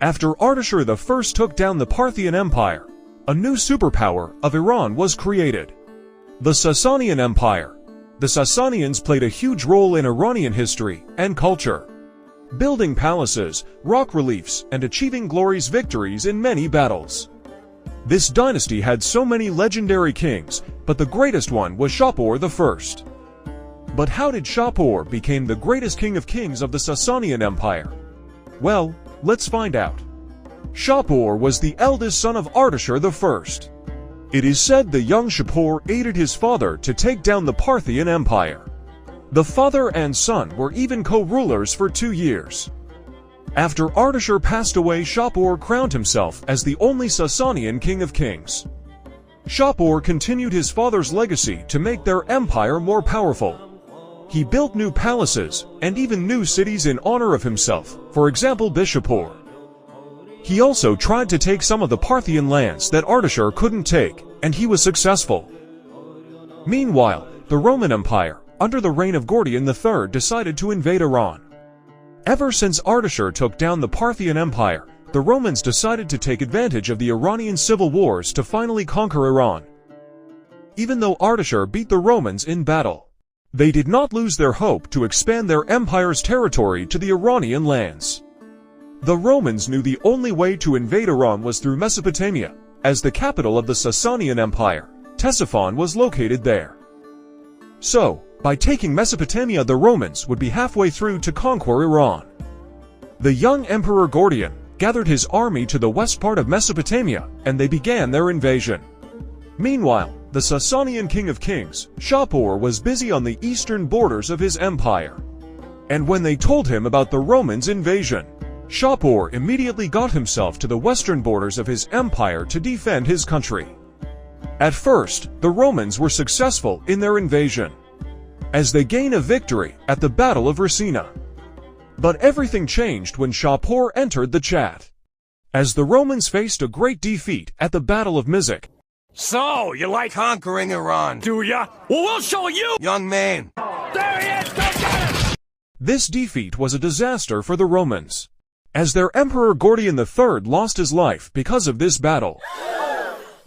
After Ardashir I took down the Parthian Empire, a new superpower of Iran was created. The Sasanian Empire. The Sasanians played a huge role in Iranian history and culture, building palaces, rock reliefs, and achieving glorious victories in many battles. This dynasty had so many legendary kings, but the greatest one was Shapur I. But how did Shapur become the greatest king of kings of the Sasanian Empire? Well, let's find out. Shapur was the eldest son of Ardashir I. It is said the young Shapur aided his father to take down the Parthian Empire. The father and son were even co-rulers for 2 years. After Ardashir passed away, Shapur crowned himself as the only Sasanian king of kings. Shapur continued his father's legacy to make their empire more powerful. He built new palaces and even new cities in honor of himself, for example Bishapur. He also tried to take some of the Parthian lands that Ardashir couldn't take, and he was successful. Meanwhile, the Roman Empire, under the reign of Gordian III, decided to invade Iran. Ever since Ardashir took down the Parthian Empire, the Romans decided to take advantage of the Iranian civil wars to finally conquer Iran. Even though Ardashir beat the Romans in battle, they did not lose their hope to expand their empire's territory to the Iranian lands. The Romans knew the only way to invade Iran was through Mesopotamia, as the capital of the Sasanian Empire, Ctesiphon, was located there. So, by taking Mesopotamia, the Romans would be halfway through to conquer Iran. The young Emperor Gordian gathered his army to the west part of Mesopotamia, and they began their invasion. Meanwhile, the Sasanian king of kings, Shapur, was busy on the eastern borders of his empire. And when they told him about the Romans' invasion, Shapur immediately got himself to the western borders of his empire to defend his country. At first, the Romans were successful in their invasion, as they gained a victory at the Battle of Racina. But everything changed when Shapur entered the chat, as the Romans faced a great defeat at the Battle of Mizek. So, you like conquering Iran, do ya? Well, we'll show you, young man! There he is! Go get him! This defeat was a disaster for the Romans, as their Emperor Gordian III lost his life because of this battle.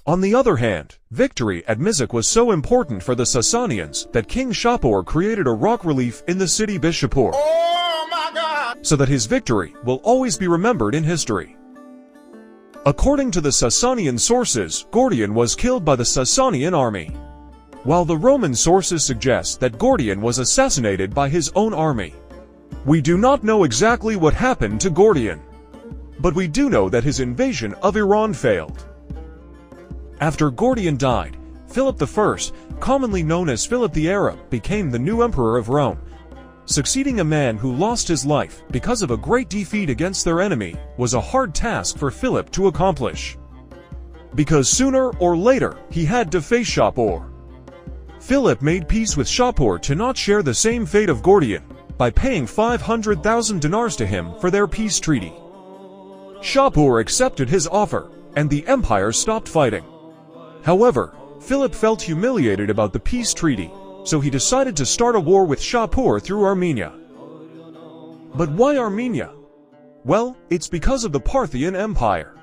On the other hand, victory at Mizek was so important for the Sasanians that King Shapur created a rock relief in the city Bishapur, so that his victory will always be remembered in history. According to the Sasanian sources, Gordian was killed by the Sasanian army, while the Roman sources suggest that Gordian was assassinated by his own army. We do not know exactly what happened to Gordian, but we do know that his invasion of Iran failed. After Gordian died, Philip I, commonly known as Philip the Arab, became the new emperor of Rome, succeeding a man who lost his life because of a great defeat against their enemy was a hard task for Philip to accomplish, because sooner or later he had to face Shapur. Philip made peace with Shapur to not share the same fate of Gordian, by paying 500,000 dinars to him for their peace treaty. Shapur accepted his offer, and the empire stopped fighting. However, Philip felt humiliated about the peace treaty, so he decided to start a war with Shapur through Armenia. But why Armenia? Well, it's because of the Parthian Empire.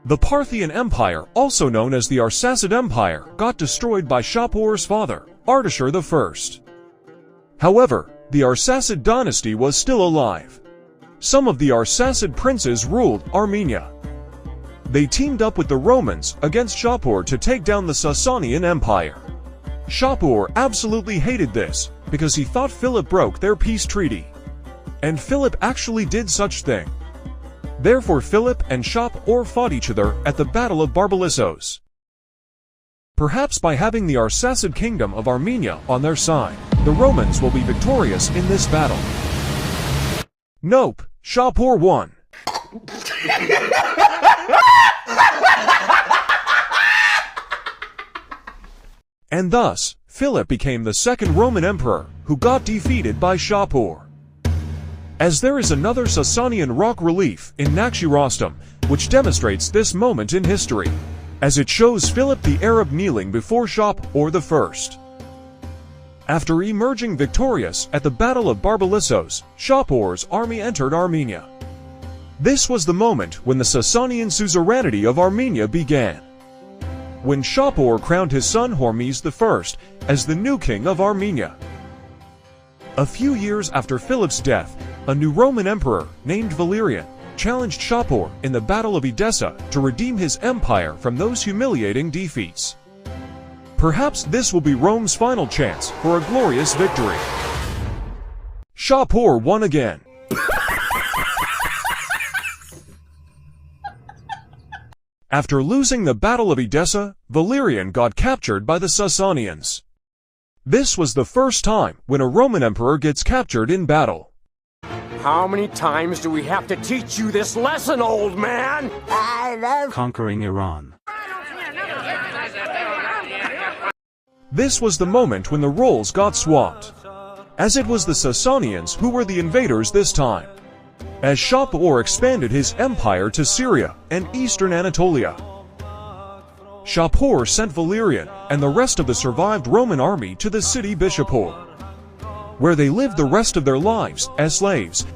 The Parthian Empire, also known as the Arsacid Empire, got destroyed by Shapur's father, Ardashir I. However, the Arsacid dynasty was still alive. Some of the Arsacid princes ruled Armenia. They teamed up with the Romans against Shapur to take down the Sasanian Empire. Shapur absolutely hated this, because he thought Philip broke their peace treaty. And Philip actually did such thing. Therefore Philip and Shapur fought each other at the Battle of Barbalissos. Perhaps by having the Arsacid kingdom of Armenia on their side, the Romans will be victorious in this battle. Nope, Shapur won. And thus, Philip became the second Roman emperor who got defeated by Shapur. As there is another Sasanian rock relief in Nakshi Rostam, which demonstrates this moment in history, as it shows Philip the Arab kneeling before Shapur I. After emerging victorious at the Battle of Barbalissos, Shapur's army entered Armenia. This was the moment when the Sasanian suzerainty of Armenia began, when Shapur crowned his son Hormizd I as the new king of Armenia. A few years after Philip's death, a new Roman emperor named Valerian challenged Shapur in the Battle of Edessa to redeem his empire from those humiliating defeats. Perhaps this will be Rome's final chance for a glorious victory. Shapur won again. After losing the Battle of Edessa, Valerian got captured by the Sasanians. This was the first time when a Roman emperor gets captured in battle. How many times do we have to teach you this lesson, old man? I love conquering Iran. This was the moment when the roles got swapped, as it was the Sasanians who were the invaders this time, as Shapur expanded his empire to Syria and eastern Anatolia. Shapur sent Valerian and the rest of the survived Roman army to the city Shapur, where they lived the rest of their lives as slaves.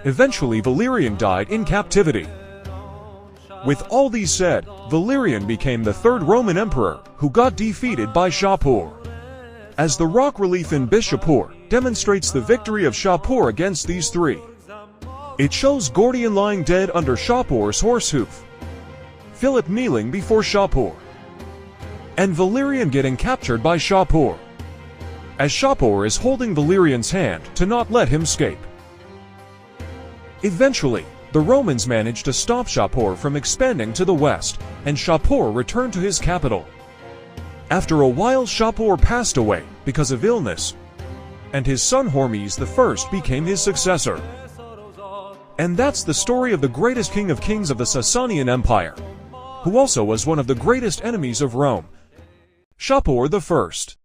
Eventually, Valerian died in captivity. With all these said, Valerian became the third Roman emperor who got defeated by Shapur, as the rock relief in Shapur demonstrates the victory of Shapur against these three. It shows Gordian lying dead under Shapur's horse hoof, Philip kneeling before Shapur, and Valerian getting captured by Shapur, as Shapur is holding Valerian's hand to not let him escape. Eventually, the Romans managed to stop Shapur from expanding to the west, and Shapur returned to his capital. After a while, Shapur passed away because of illness, and his son Hormizd I became his successor. And that's the story of the greatest king of kings of the Sasanian Empire, who also was one of the greatest enemies of Rome, Shapur I.